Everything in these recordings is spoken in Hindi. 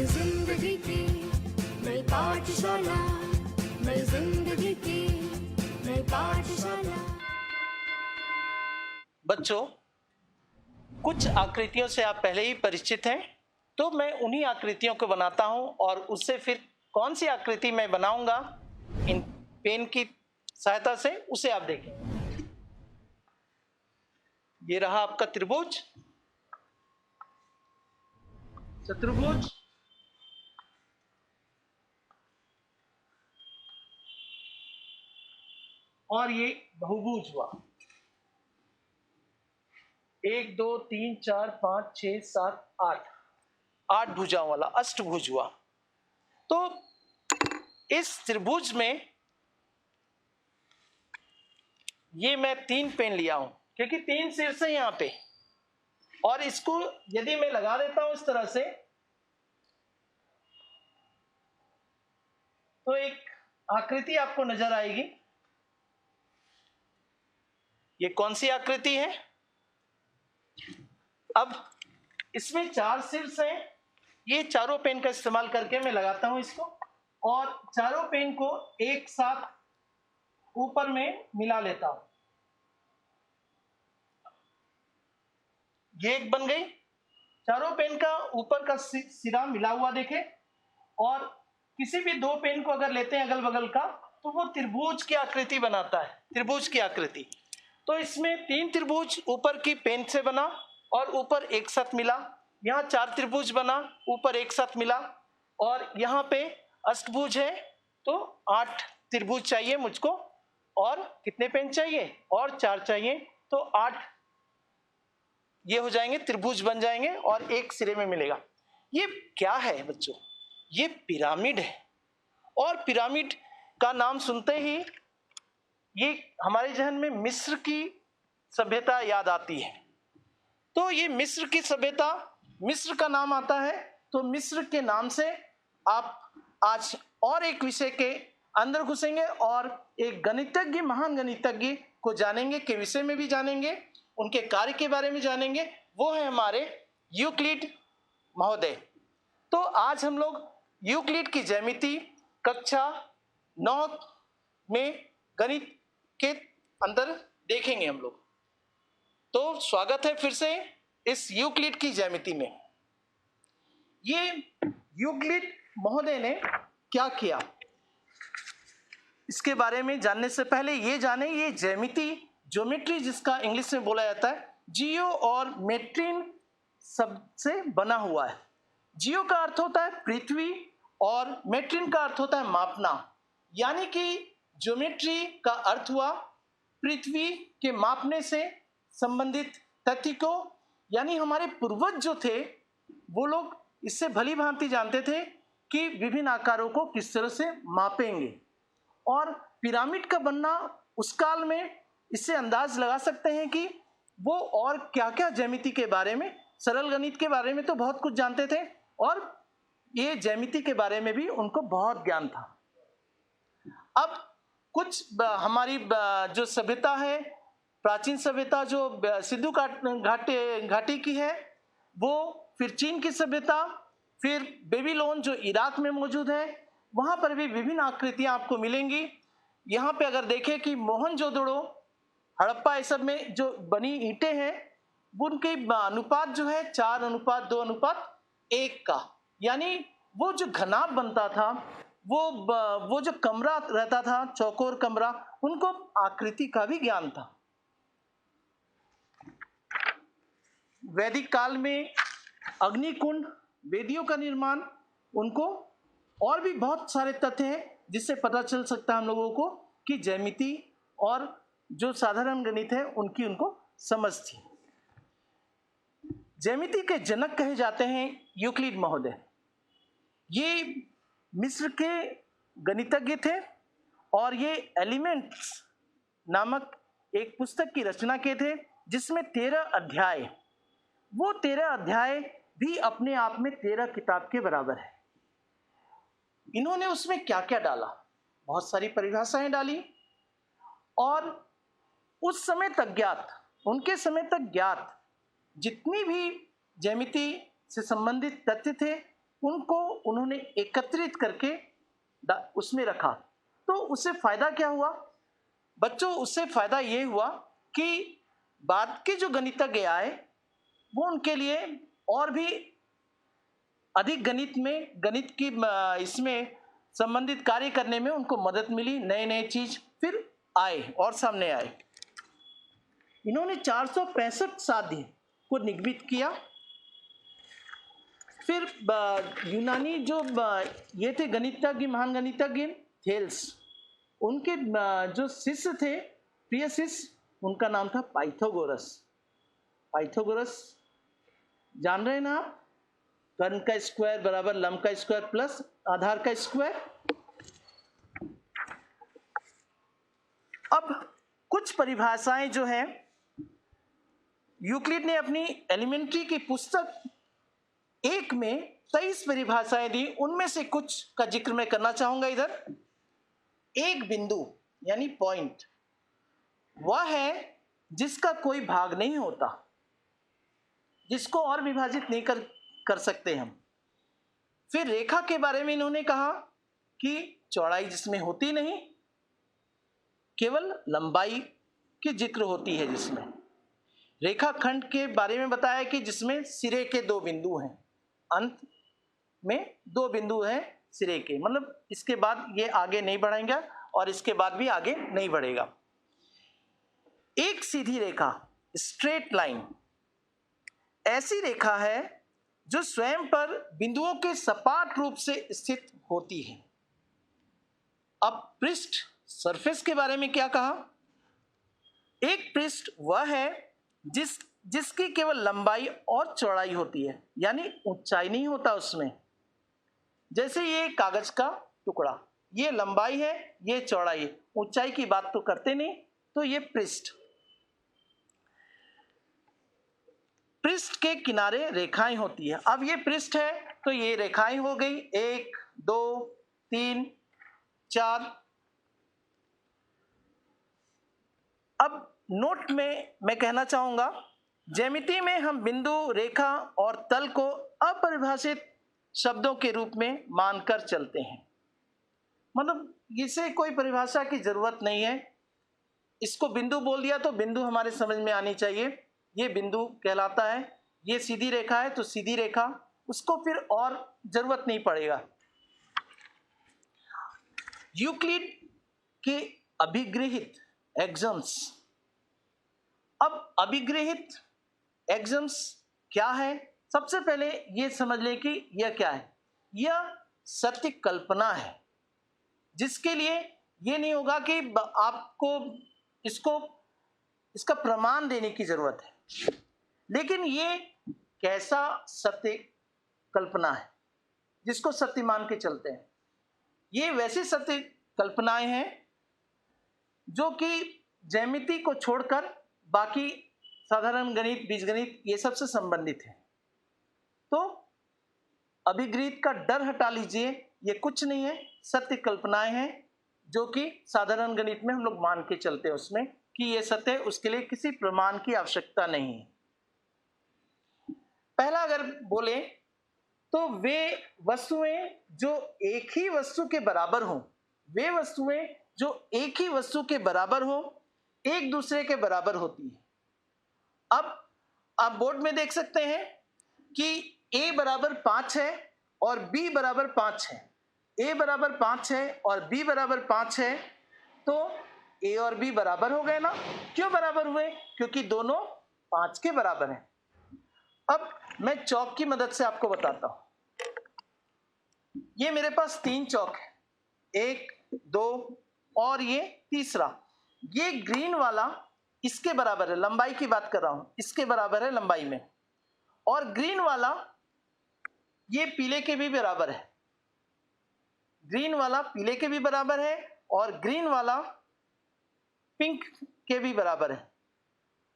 नई जिंदगी की नई पाठशाला, नई जिंदगी की नई पाठशाला। बच्चों, कुछ आकृतियों से आप पहले ही परिचित हैं, तो मैं उन्हीं आकृतियों को बनाता हूं और उससे फिर कौन सी आकृति मैं बनाऊंगा इन पेन की सहायता से, उसे आप देखेंगे। ये रहा आपका त्रिभुज, चतुर्भुज, और ये बहुभुज हुआ। 1 2 3 4 5 6 7 8 8 भुजाओं वाला अष्टभुज हुआ। तो इस त्रिभुज में ये मैं 3 पेन लिया हूं, क्योंकि 3 शीर्ष है यहां पे, और इसको यदि मैं लगा देता हूं इस तरह से, तो एक आकृति आपको नजर आएगी। ये कौन सी आकृति है? अब इसमें 4 शीर्ष हैं। ये चारों पेन का इस्तेमाल करके मैं लगाता हूं इसको, और चारों पेन को एक साथ ऊपर में मिला लेता हूं। ये एक बन गई। चारों पेन का ऊपर का सिरा मिला हुआ देखे, और किसी भी 2 पेन को अगर लेते हैं अगल बगल का, तो वो त्रिभुज की आकृति बनाता है, त्रिभुज की आकृति। तो इसमें 3 त्रिभुज ऊपर की पेन से बना और ऊपर एक साथ मिला। यहाँ 4 त्रिभुज बना, ऊपर एक साथ मिला, और यहाँ पे अष्टभुज है, तो 8 त्रिभुज चाहिए मुझको। और कितने पेन चाहिए? और 4 चाहिए, तो 8 ये हो जाएंगे, त्रिभुज बन जाएंगे और एक सिरे में मिलेगा। ये क्या है बच्चों? ये पिरामिड है। और पिरामिड का नाम सुनते ही ये हमारे जहन में मिस्र की सभ्यता याद आती है। तो ये मिस्र की सभ्यता, मिस्र का नाम आता है, तो मिस्र के नाम से आप आज और एक विषय के अंदर घुसेंगे और एक गणितज्ञ, महान गणितज्ञ को जानेंगे, के विषय में भी जानेंगे, उनके कार्य के बारे में जानेंगे। वो है हमारे यूक्लिड महोदय। तो आज हम लोग यूक्लिड की ज्यामिति कक्षा 9 में गणित के अंदर देखेंगे हम लोग। तो स्वागत है फिर से इस यूक्लिड की ज्यामिति में। ये यूक्लिड महोदय ने क्या किया, इसके बारे में जानने से पहले ये जाने, ये ज्यामिति, ज्योमेट्री जिसका इंग्लिश में बोला जाता है, जियो और मेट्रिन शब्द से बना हुआ है। जियो का अर्थ होता है पृथ्वी और मेट्रिन का अर्थ होता है मापना। यानी कि ज्योमेट्री का अर्थ हुआ पृथ्वी के मापने से संबंधित तथ्य को, यानी हमारे पूर्वज जो थे वो लोग इससे भली भांति जानते थे कि विभिन्न आकारों को किस तरह से मापेंगे। और पिरामिड का बनना उस काल में, इससे अंदाज लगा सकते हैं कि वो और क्या क्या ज्यामिति के बारे में, सरल गणित के बारे में तो बहुत कुछ जानते थे, और ये ज्यामिति के बारे में भी उनको बहुत ज्ञान था। अब कुछ हमारी जो सभ्यता है, प्राचीन सभ्यता जो सिंधु घाटी की है, वो फिर चीन की सभ्यता, फिर बेबीलोन जो इराक में मौजूद है, वहां पर भी विभिन्न आकृतियां आपको मिलेंगी। यहाँ पे अगर देखें कि मोहनजोदड़ो, हड़प्पा, ये सब में जो बनी ईंटें हैं, उनके अनुपात जो है 4:2:1 का, यानी वो जो घनाभ बनता था, वो जो कमरा रहता था, चौकोर कमरा, उनको आकृति का भी ज्ञान था। वैदिक काल में अग्निकुंड, वेदियों का निर्माण, उनको और भी बहुत सारे तथ्य हैं जिससे पता चल सकता है हम लोगों को कि ज्यामिति और जो साधारण गणित है उनकी उनको समझ थी। ज्यामिति के जनक कहे जाते हैं यूक्लिड महोदय। ये मिस्र के गणितज्ञ थे और ये एलिमेंट्स नामक एक पुस्तक की रचना किए थे जिसमें 13 अध्याय, वो 13 अध्याय भी अपने आप में 13 किताब के बराबर है। इन्होंने उसमें क्या क्या डाला, बहुत सारी परिभाषाएं डाली, और उस समय तक ज्ञात, उनके समय तक ज्ञात जितनी भी ज्यामिति से संबंधित तथ्य थे उनको उन्होंने एकत्रित करके उसमें रखा। तो उससे फायदा क्या हुआ बच्चों? उससे फायदा ये हुआ कि बाद के जो गणितज्ञ आए वो उनके लिए और भी अधिक गणित की इसमें संबंधित कार्य करने में उनको मदद मिली। नए नए चीज फिर आए और सामने आए। इन्होंने 465 साध्य को निगमित किया। फिर यूनानी जो ये थे गणितज्ञ, महान गणितज्ञ थेल्स, उनके जो शिष्य थे, प्रिय शिष्य, उनका नाम था पाइथागोरस। पाइथागोरस जान रहे हैं ना आप? कर्ण का स्क्वायर बराबर लंब का स्क्वायर प्लस आधार का स्क्वायर। अब कुछ परिभाषाएं जो हैं यूक्लिड ने अपनी एलिमेंट्री की पुस्तक 1 में 23 परिभाषाएं दी। उनमें से कुछ का जिक्र मैं करना चाहूंगा इधर। एक बिंदु यानी पॉइंट वह है जिसका कोई भाग नहीं होता, जिसको और विभाजित नहीं कर सकते हम। फिर रेखा के बारे में इन्होंने कहा कि चौड़ाई जिसमें होती नहीं, केवल लंबाई की जिक्र होती है जिसमें। रेखाखंड के बारे में बताया कि जिसमें सिरे के 2 बिंदु हैं, अंत में 2 बिंदु हैं सिरे के, मतलब इसके बाद ये आगे नहीं बढ़ेगा और इसके बाद भी आगे नहीं बढ़ेगा। एक सीधी रेखा, स्ट्रेट लाइन, ऐसी रेखा है जो स्वयं पर बिंदुओं के सपाट रूप से स्थित होती है। अब पृष्ठ, सरफेस के बारे में क्या कहा? एक पृष्ठ वह है जिसकी केवल लंबाई और चौड़ाई होती है, यानी ऊंचाई नहीं होता उसमें। जैसे ये कागज का टुकड़ा, ये लंबाई है, ये चौड़ाई है, ऊंचाई की बात तो करते नहीं। तो ये पृष्ठ के किनारे रेखाएं होती है। अब ये पृष्ठ है तो ये रेखाएं हो गई 1 2 3 4। अब नोट में मैं कहना चाहूंगा, ज्यामिति में हम बिंदु, रेखा और तल को अपरिभाषित शब्दों के रूप में मानकर चलते हैं। मतलब इसे कोई परिभाषा की जरूरत नहीं है। इसको बिंदु बोल दिया तो बिंदु हमारे समझ में आनी चाहिए, ये बिंदु कहलाता है। ये सीधी रेखा है तो सीधी रेखा, उसको फिर और जरूरत नहीं पड़ेगा। यूक्लिड के अभिग्रहित एक्सम्स। अब अभिग्रहित एक्सम्स क्या है? सबसे पहले ये समझ लें कि यह क्या है। यह सत्य कल्पना है, जिसके लिए ये नहीं होगा कि आपको इसका प्रमाण देने की जरूरत है। लेकिन ये कैसा सत्य कल्पना है जिसको सत्य मान के चलते हैं। ये वैसी सत्य कल्पनाएं हैं जो कि ज्यामिति को छोड़कर बाकी साधारण गणित, बीजगणित, ये सब से संबंधित है। तो अभिग्रहित का डर हटा लीजिए, ये कुछ नहीं है, सत्य कल्पनाएं हैं जो कि साधारण गणित में हम लोग मान के चलते हैं उसमें कि ये सत्य है, उसके लिए किसी प्रमाण की आवश्यकता नहीं है। पहला अगर बोले तो वे वस्तुएं जो एक ही वस्तु के बराबर हों, वे वस्तुएं जो एक ही वस्तु के बराबर हों, एक दूसरे के बराबर होती है। अब आप बोर्ड में देख सकते हैं कि a बराबर 5 है और b बराबर 5 है। a बराबर 5 है और b बराबर 5 है, तो a और b बराबर हो गए ना। क्यों बराबर हुए? क्योंकि दोनों 5 के बराबर हैं। अब मैं चौक की मदद से आपको बताता हूं। ये मेरे पास 3 चौक है, 1 2 और ये तीसरा। ये ग्रीन वाला इसके बराबर है, लंबाई की बात कर रहा हूं, इसके बराबर है लंबाई में। और ग्रीन वाला ये पीले के भी बराबर है, ग्रीन वाला पीले के भी बराबर है और ग्रीन वाला पिंक के भी बराबर है।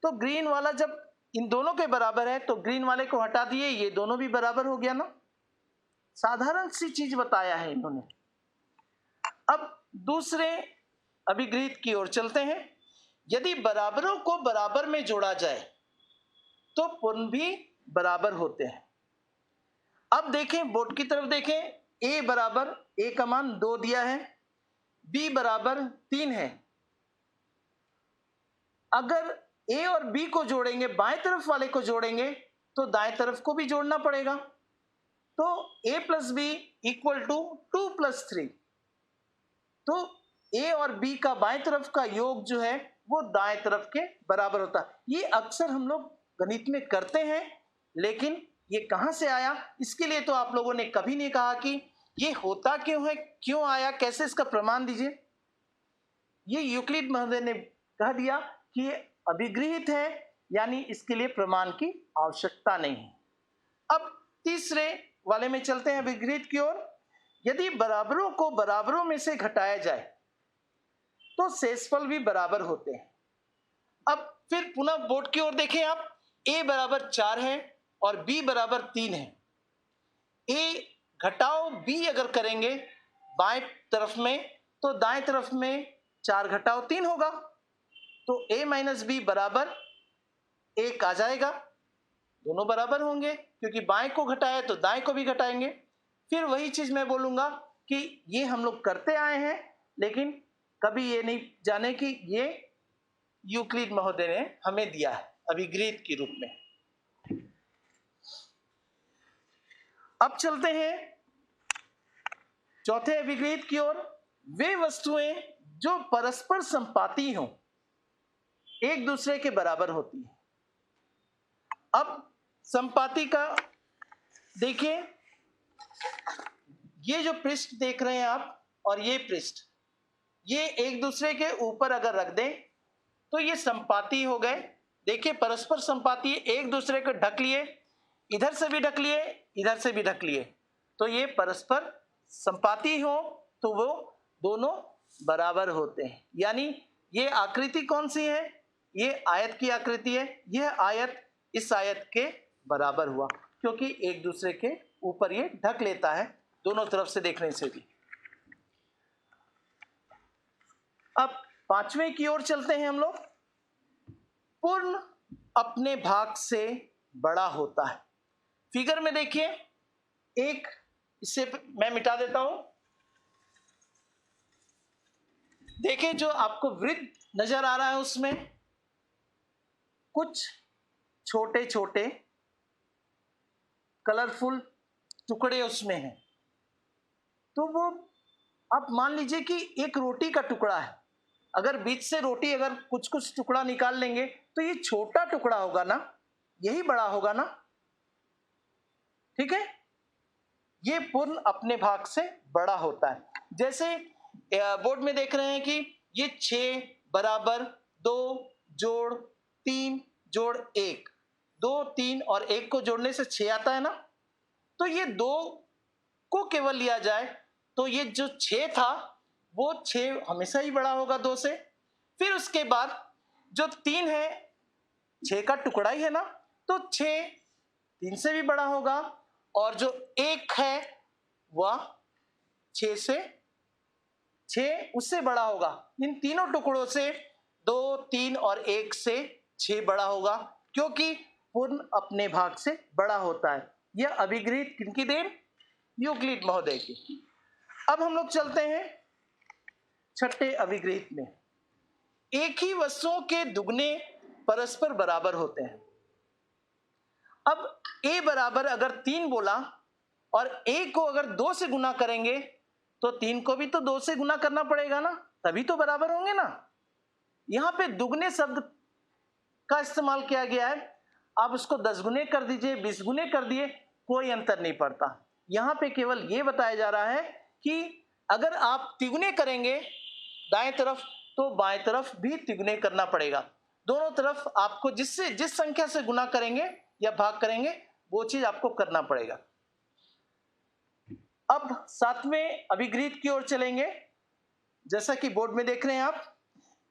तो ग्रीन वाला जब इन दोनों के बराबर है तो ग्रीन वाले को हटा दिए, ये दोनों भी बराबर हो गया ना। साधारण सी चीज बताया है इन्होंने। अब दूसरे अभिग्रहित की ओर चलते हैं। यदि बराबरों को बराबर में जोड़ा जाए तो पूर्ण भी बराबर होते हैं। अब देखें बोर्ड की तरफ देखें, a बराबर a का मान 2 दिया है, b बराबर 3 है। अगर a और b को जोड़ेंगे, बाएं तरफ वाले को जोड़ेंगे, तो दाएं तरफ को भी जोड़ना पड़ेगा। तो a plus B equal to 2 plus 3। तो a और b का बाएं तरफ का योग जो है वो दाएं तरफ के बराबर होता है। ये अक्सर हम लोग गणित में करते हैं, लेकिन ये कहां से आया, इसके लिए तो आप लोगों ने कभी नहीं कहा कि ये होता क्यों है, क्यों आया, कैसे इसका प्रमाण दीजिए। ये यूक्लिड महोदय ने कह दिया कि ये अभिगृहित है, यानी इसके लिए प्रमाण की आवश्यकता नहीं है। अब तीसरे वाले में चलते हैं, अभिगृहित की ओर। यदि बराबरों को बराबरों में से घटाया जाए तो शेषफल भी बराबर होते हैं। अब फिर पुनः बोर्ड की ओर देखें आप, a बराबर 4 है और b बराबर 3 है। a घटाओ b अगर करेंगे बाएं तरफ में, तो दाएं तरफ में 4 घटाओ 3 होगा, तो a माइनस बी बराबर 1 आ जाएगा। दोनों बराबर होंगे, क्योंकि बाएं को घटाया तो दाएं को भी घटाएंगे। फिर वही चीज मैं बोलूंगा कि ये हम लोग करते आए हैं, लेकिन कभी ये नहीं जाने कि ये यूक्लिड महोदय ने हमें दिया है अभिगृहित के रूप में। अब चलते हैं चौथे अभिगृहित की ओर। वे वस्तुएं जो परस्पर संपाती हों, एक दूसरे के बराबर होती है। अब संपाती का देखिए, ये जो पृष्ठ देख रहे हैं आप और ये पृष्ठ, ये एक दूसरे के ऊपर अगर रख दें तो ये संपाती हो गए। देखिए परस्पर संपाती, एक दूसरे को ढक लिए, इधर से भी ढक लिए, इधर से भी ढक लिए, तो ये परस्पर संपाती हो तो वो दोनों बराबर होते हैं। यानी ये आकृति कौन सी है, ये आयत की आकृति है। यह आयत इस आयत के बराबर हुआ, क्योंकि एक दूसरे के ऊपर ये ढक लेता है दोनों तरफ से देखने से भी। अब पांचवें की ओर चलते हैं हम लोग। पूर्ण अपने भाग से बड़ा होता है। फिगर में देखिए, एक इसे मैं मिटा देता हूं। देखिए जो आपको वृत्त नजर आ रहा है उसमें कुछ छोटे छोटे कलरफुल टुकड़े उसमें हैं। तो वो आप मान लीजिए कि एक रोटी का टुकड़ा है, अगर बीच से रोटी अगर कुछ कुछ टुकड़ा निकाल लेंगे तो ये छोटा टुकड़ा होगा ना, यही बड़ा होगा ना, ठीक है। ये पूर्ण अपने भाग से बड़ा होता है। जैसे बोर्ड में देख रहे हैं कि ये 6 बराबर 2 जोड़ 3 जोड़ 1, 2 3 और 1 को जोड़ने से 6 आता है ना। तो ये 2 को केवल लिया जाए तो ये जो 6 था वो 6 हमेशा ही बड़ा होगा 2 से। फिर उसके बाद जो 3 है 6 का टुकड़ा ही है ना, तो 6 3 से भी बड़ा होगा, और जो 1 है वह 6 उससे बड़ा होगा। इन तीनों टुकड़ों से 2 3 और 1 से 6 बड़ा होगा, क्योंकि पूर्ण अपने भाग से बड़ा होता है। यह अभिगृहित किनकी देन, यूक्लिड महोदय की। अब हम लोग चलते हैं छठे अभिगृहित में। एक ही वस्तुओं के दुगने परस्पर बराबर होते हैं। अब a बराबर अगर 3 बोला और a को अगर 2 से गुना करेंगे तो 3 को भी तो 2 से गुना करना पड़ेगा ना, तभी तो बराबर होंगे ना। यहां पे दुगने शब्द का इस्तेमाल किया गया है। आप उसको 10 गुने कर दीजिए, 20 गुने कर दिए, कोई अंतर नहीं पड़ता। यहां पे केवल ये बताया जा रहा है कि अगर आप तिगुने करेंगे दाएं तरफ तो बाएं तरफ भी तिगुने करना पड़ेगा। दोनों तरफ आपको जिस संख्या से गुना करेंगे या भाग करेंगे वो चीज आपको करना पड़ेगा। अब 7वें अभिगृहित की ओर चलेंगे। जैसा कि बोर्ड में देख रहे हैं आप,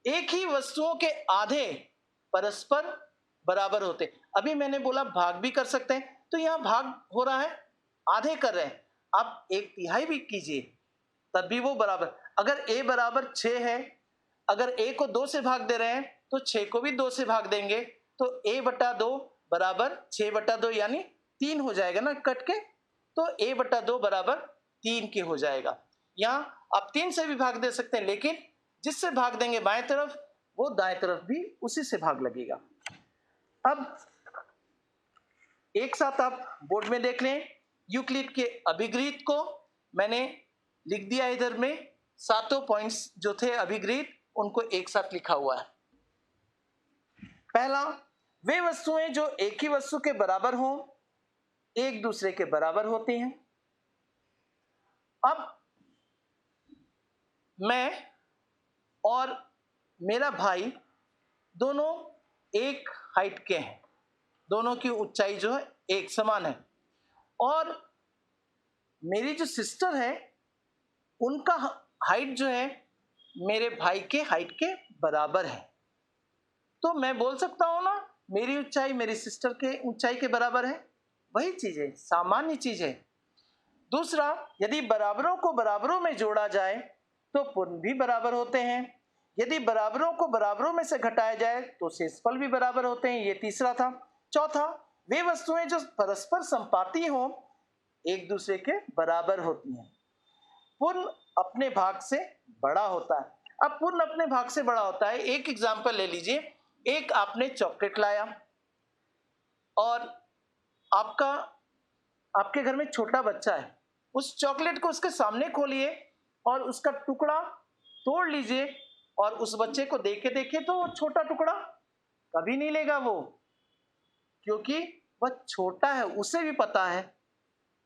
एक ही वस्तुओं के आधे परस्पर बराबर होते। अभी मैंने बोला भाग भी कर सकते हैं, तो यहां भाग हो रहा है, आधे कर रहे हैं, आप 1/3 भी कीजिए तब भी वो बराबर। अगर a बराबर 6 है, अगर a को 2 से भाग दे रहे हैं तो 6 को भी 2 से भाग देंगे, तो a/2 बराबर 6/2 यानी 3 हो जाएगा ना कट के। तो a/2 बराबर 3 के हो जाएगा। यहाँ आप 3 से भी भाग दे सकते हैं, लेकिन जिससे भाग देंगे बाएं तरफ वो दाएं तरफ भी उसी से भाग लगेगा। अब एक साथ आप बोर्ड में देख लें, यूक्लिड के अभिगृहित को मैंने लिख दिया इधर में, सातों पॉइंट्स जो थे अभिगृहित उनको एक साथ लिखा हुआ है। पहला, वे वस्तुएं जो एक ही वस्तु के बराबर हों एक दूसरे के बराबर होती हैं। अब मैं और मेरा भाई दोनों एक हाइट के हैं, दोनों की ऊंचाई जो है एक समान है, और मेरी जो सिस्टर है उनका हाइट जो है मेरे भाई के हाइट के बराबर है। तो मैं बोल सकता हूं ना, मेरी ऊंचाई मेरी सिस्टर के ऊंचाई के बराबर है। वही चीज है, सामान्य चीज है। दूसरा, यदि बराबरों को बराबरों में जोड़ा जाए तो पूर्ण भी बराबर होते हैं। यदि बराबरों को बराबरों में से घटाया जाए तो शेषफल भी बराबर होते हैं। ये तीसरा था। चौथा, वे वस्तुएं जो परस्पर संपाती हों एक दूसरे के बराबर होती हैं। पूर्ण अपने भाग से बड़ा होता है। अब पूर्ण अपने भाग से बड़ा होता है, एक एग्जांपल ले लीजिए। एक आपने चॉकलेट लाया और आपके घर में छोटा बच्चा है, उस चॉकलेट को उसके सामने खोलिए और उसका टुकड़ा तोड़ लीजिए और उस बच्चे को देखे देखिए तो वो छोटा टुकड़ा कभी नहीं लेगा वो, क्योंकि वह छोटा है, उसे भी पता है।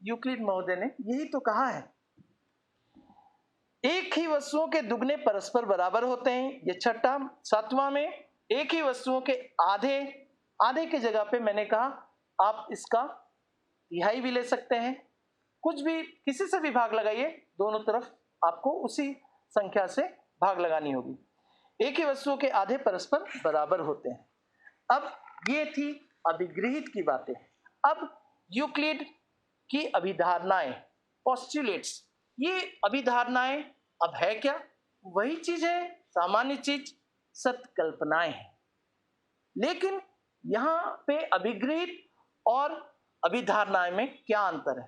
यूक्लिड महोदय ने यही तो कहा है। एक ही वस्तुओं के दुगने परस्पर बराबर होते हैं। ये छठा। सातवां में, एक ही वस्तुओं के आधे की जगह पे मैंने कहा आप इसका तिहाई भी ले सकते हैं, कुछ भी, किसी से भी भाग लगाइए, दोनों तरफ आपको उसी संख्या से भाग लगानी होगी। एक ही वस्तुओं के आधे परस्पर बराबर होते हैं। अब ये थी अभिगृहित की बातें। अब यूक्लिड की अभिधारणाएं, पोस्टुलेट्स, ये अभिधारणाएं अब है क्या? वही चीज है, सामान्य चीज, सत्कल्पनाएं हैं। लेकिन यहां पे अभिगृहित और अभिधारणाएं में क्या अंतर है?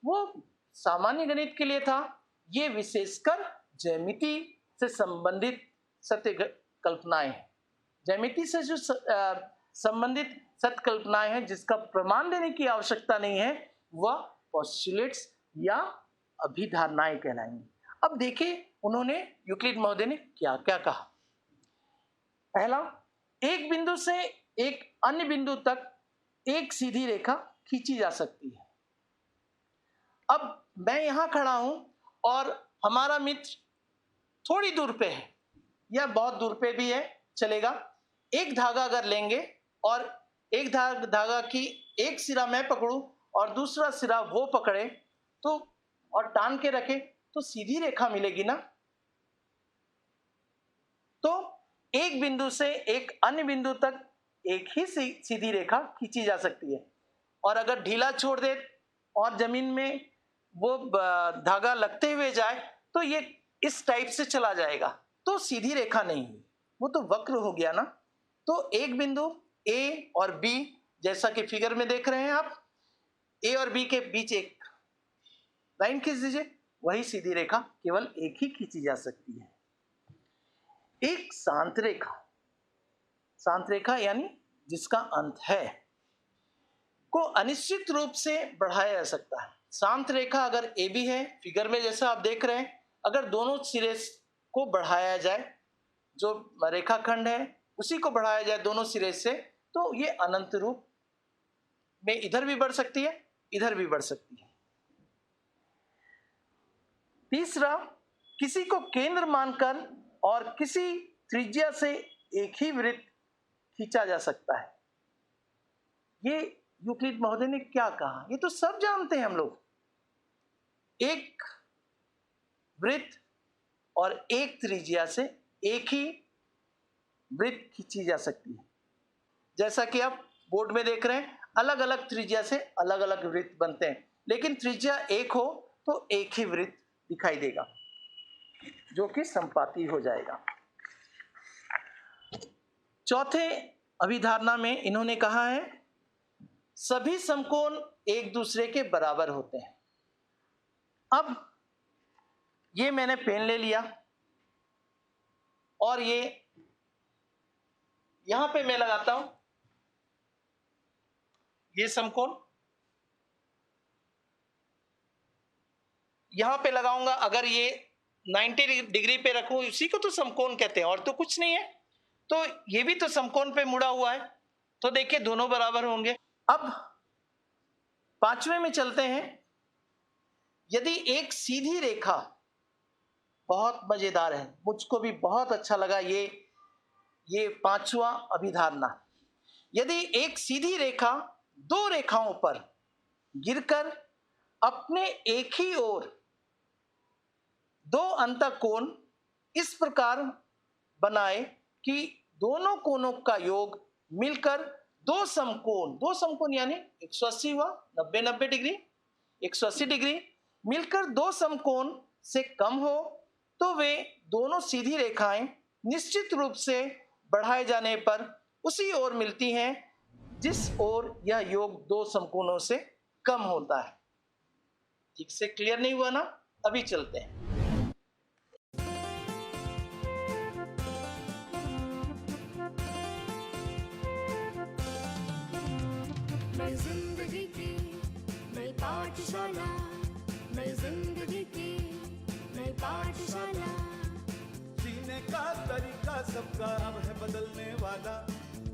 वो सामान्य गणित के लिए था, ये विशेषकर ज्यामिति से संबंधित सत्य कल्पनाएं हैं। ज्यामिति से जो संबंधित सत्य कल्पनाएं हैं जिसका प्रमाण देने की आवश्यकता नहीं है, वह पोस्टुलेट्स या अभिधारणाएं कहलाएंगी। अब देखिए उन्होंने, यूक्लिड महोदय ने क्या क्या कहा। पहला, एक बिंदु से एक अन्य बिंदु तक एक सीधी रेखा खींची जा सकती है। अब मैं यहां खड़ा हूं और हमारा मित्र थोड़ी दूर पे है या बहुत दूर पे भी है, चलेगा। एक धागा अगर लेंगे और एक धागा की एक सिरा मैं पकड़ूं और दूसरा सिरा वो पकड़े तो और टान के रखे तो सीधी रेखा मिलेगी ना। तो एक बिंदु से एक अन्य बिंदु तक एक ही सीधी रेखा खींची जा सकती है, और अगर ढीला छोड़ दे और जमीन में वो धागा लगते हुए जाए तो ये इस टाइप से चला जाएगा, तो सीधी रेखा नहीं हुई, वो तो वक्र हो गया ना। तो एक बिंदु ए और बी, जैसा कि फिगर में देख रहे हैं आप, ए और बी के बीच एक लाइन खींच दीजिए, वही सीधी रेखा केवल एक ही खींची जा सकती है। एक शांत रेखा यानी जिसका अंत है, को अनिश्चित रूप से बढ़ाया जा सकता है। शांत रेखा अगर ए बी है, फिगर में जैसा आप देख रहे हैं, अगर दोनों सिरे को बढ़ाया जाए, जो रेखाखंड है उसी को बढ़ाया जाए दोनों सिरे से, तो ये अनंत रूप में इधर भी बढ़ सकती है, इधर भी बढ़ सकती है। तीसरा, किसी को केंद्र मानकर और किसी त्रिज्या से एक ही वृत्त खींचा जा सकता है। ये यूक्लिड महोदय ने क्या कहा, ये तो सब जानते हैं हम लोग। एक वृत्त और एक त्रिज्या से एक ही वृत्त खींची जा सकती है। जैसा कि आप बोर्ड में देख रहे हैं, अलग अलग त्रिज्या से अलग अलग वृत्त बनते हैं, लेकिन त्रिज्या एक हो तो एक ही वृत्त दिखाई देगा जो कि संपाती हो जाएगा। चौथे अभिधारणा में इन्होंने कहा है सभी समकोण एक दूसरे के बराबर होते हैं। अब ये मैंने पेन ले लिया और ये यहां पे मैं लगाता हूं ये समकोण, यहां पे लगाऊंगा। अगर ये 90 डिग्री पे रखूं, इसी को तो समकोण कहते हैं और तो कुछ नहीं है। तो ये भी तो समकोण पे मुड़ा हुआ है, तो देखिए दोनों बराबर होंगे। अब पांचवें में चलते हैं। यदि एक सीधी रेखा, बहुत मजेदार है, मुझको भी बहुत अच्छा लगा ये पांचवा अभिधारणा। यदि एक सीधी रेखा दो रेखाओं पर गिरकर अपने एक ही ओर दो अंतःकोण इस प्रकार बनाए कि दोनों कोणों का योग मिलकर दो समकोण यानी 180 हुआ, 90 डिग्री, 180 डिग्री मिलकर दो समकोण से कम हो, तो वे दोनों सीधी रेखाएं निश्चित रूप से बढ़ाए जाने पर उसी ओर मिलती हैं जिस ओर यह योग दो समकोणों से कम होता है। ठीक से क्लियर नहीं हुआ ना? अभी चलते हैं। नई जिंदगी की नई पाठशाला, नई जिंदगी की नई पाठशाला। जीने का तरीका सबका अब है बदलने वाला,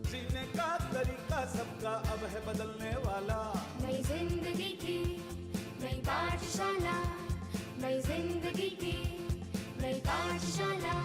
जीने का तरीका सबका अब है बदलने वाला। नई जिंदगी की नई पाठशाला, नई जिंदगी की नई पाठशाला।